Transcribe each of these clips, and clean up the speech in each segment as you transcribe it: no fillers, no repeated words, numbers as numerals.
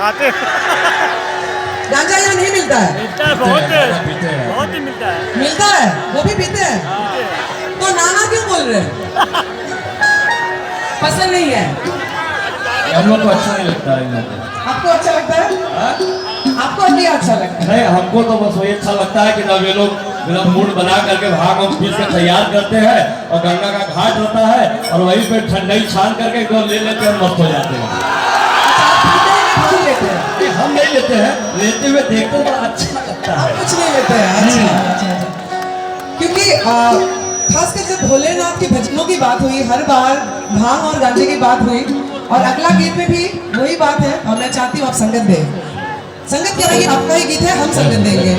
खाते गांजा यहाँ नहीं मिलता है? मिलता है, बहुत ही मिलता है। मिलता है, वो भी पीते हैं। तो नाना क्यों बोल रहे हैं? पसंद नहीं है? हम लोग को अच्छा नहीं लगता है। आपको अच्छा लगता है? आपको क्या अच्छा लगता है? नहीं, हमको तो बस वही अच्छा लगता है कि जब ये लोग मेरा मूड बना करके भाग हम पीस के तैयार करते हैं और गंगा का घाट होता है और वहीं पे ठंडाई छान करके एकदम ले लेते हैं, मस्त हो जाते हैं। हम नहीं लेते हैं, लेते हुए देखते हैं, बड़ा अच्छा लगता है। आप कुछ नहीं लेते हैं? अच्छा। क्योंकि खासकर जब भोलेनाथ के भजनों की बात हुई, हर बार भांग और गांजे की बात हुई और अगला गीत में भी वही बात है और मैं चाहती हूँ आप संगत दें। संगत क्या है? आपका ही गीत है, हम संगत देंगे।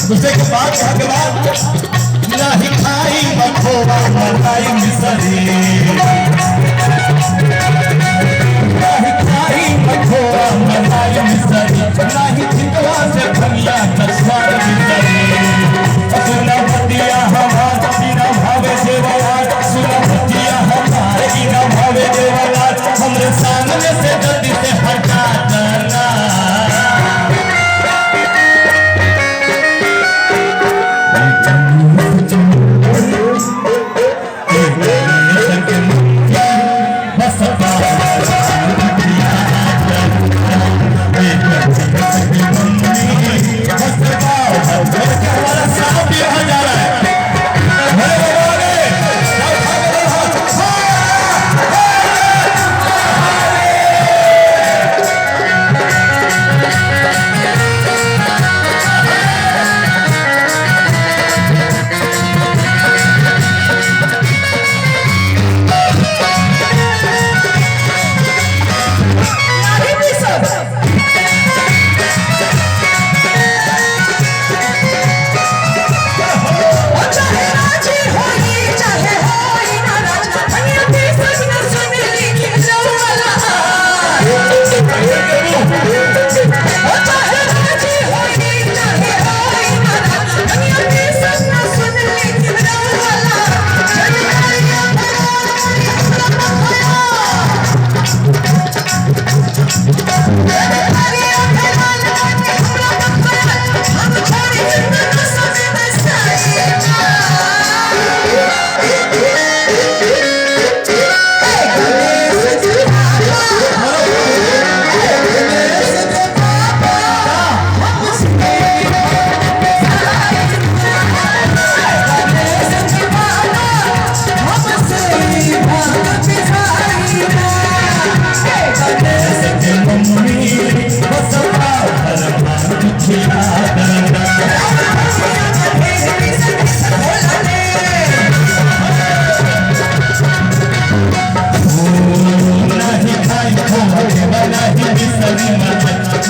दूसरे के बाद नहीं खाई मखोबा मलाई मिसरी, नहीं खाई मखोबा मलाई मिसरी, नहीं ठिकवा से भंगिया कछवार मिसरी। सुना बतिया हमार बिना भावे देवला, सुना बतिया हमार बिना भावे देवला, हमरे सामने से जल्दी से हटा करना।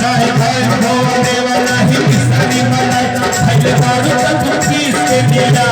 नाही खाए भो देवा नाही किसनी मलाई खैले बारू तक पीस के दिया